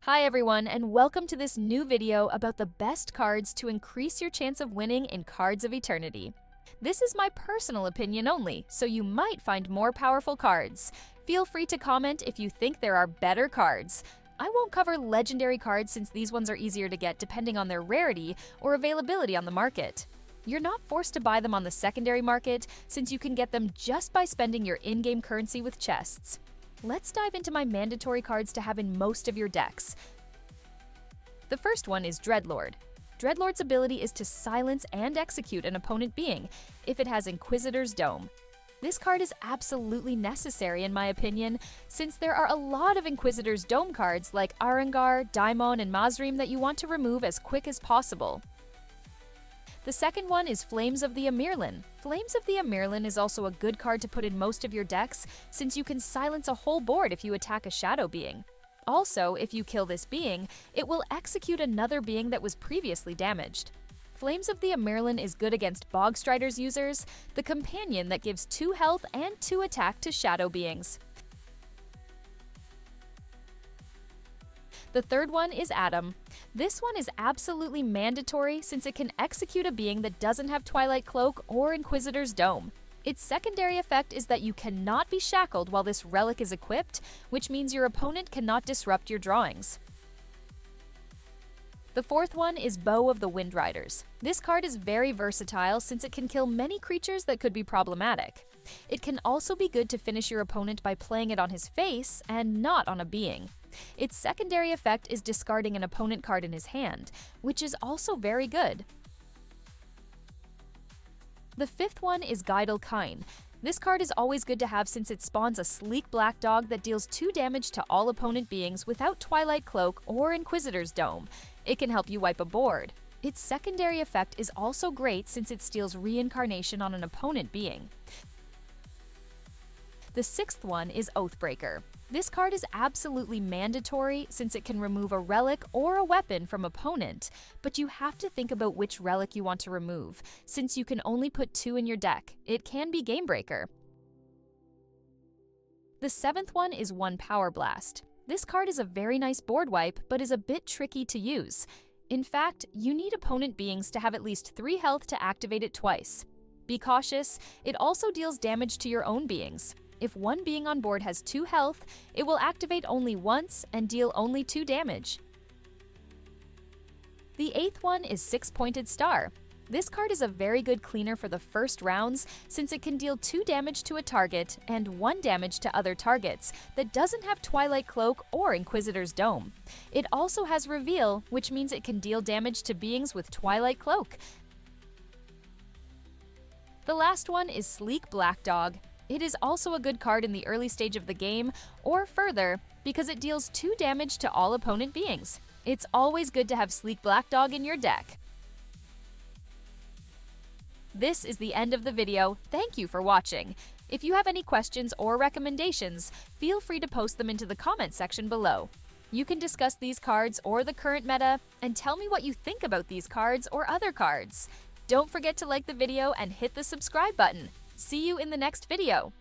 Hi everyone, and welcome to this new video about the best cards to increase your chance of winning in Cards of Eternity. This is my personal opinion only, so you might find more powerful cards. Feel free to comment if you think there are better cards. I won't cover legendary cards since these ones are easier to get depending on their rarity or availability on the market. You're not forced to buy them on the secondary market since you can get them just by spending your in-game currency with chests. Let's dive into my mandatory cards to have in most of your decks. The first one is Dreadlord. Dreadlord's ability is to silence and execute an opponent being if it has Inquisitor's Dome. This card is absolutely necessary in my opinion, since there are a lot of Inquisitor's Dome cards like Arangar, Daimon, and Mazrim that you want to remove as quick as possible. The second one is Flames of the Amirlin. Flames of the Amirlin is also a good card to put in most of your decks, since you can silence a whole board if you attack a shadow being. Also, if you kill this being, it will execute another being that was previously damaged. Flames of the Amirlin is good against Bogstrider's users, the companion that gives 2 health and 2 attack to shadow beings. The third one is Adam. This one is absolutely mandatory since it can execute a being that doesn't have Twilight Cloak or Inquisitor's Dome. Its secondary effect is that you cannot be shackled while this relic is equipped, which means your opponent cannot disrupt your drawings. The fourth one is Bow of the Windriders. This card is very versatile since it can kill many creatures that could be problematic. It can also be good to finish your opponent by playing it on his face and not on a being. Its secondary effect is discarding an opponent card in his hand, which is also very good. The fifth one is Guidal Kine. This card is always good to have since it spawns a sleek black dog that deals 2 damage to all opponent beings without Twilight Cloak or Inquisitor's Dome. It can help you wipe a board. Its secondary effect is also great since it steals reincarnation on an opponent being. The sixth one is Oathbreaker. This card is absolutely mandatory since it can remove a relic or a weapon from opponent, but you have to think about which relic you want to remove, since you can only put 2 in your deck. It can be game breaker. The seventh one is One Power Blast. This card is a very nice board wipe, but is a bit tricky to use. In fact, you need opponent beings to have at least 3 health to activate it twice. Be cautious, it also deals damage to your own beings. If one being on board has 2 health, it will activate only once and deal only 2 damage. The eighth one is Six-Pointed Star. This card is a very good cleaner for the first rounds since it can deal 2 damage to a target and 1 damage to other targets that doesn't have Twilight Cloak or Inquisitor's Dome. It also has Reveal, which means it can deal damage to beings with Twilight Cloak. The last one is Sleek Black Dog. It is also a good card in the early stage of the game, or further, because it deals 2 damage to all opponent beings. It's always good to have Sleek Black Dog in your deck. This is the end of the video. Thank you for watching. If you have any questions or recommendations, feel free to post them into the comment section below. You can discuss these cards or the current meta, and tell me what you think about these cards or other cards. Don't forget to like the video and hit the subscribe button. See you in the next video!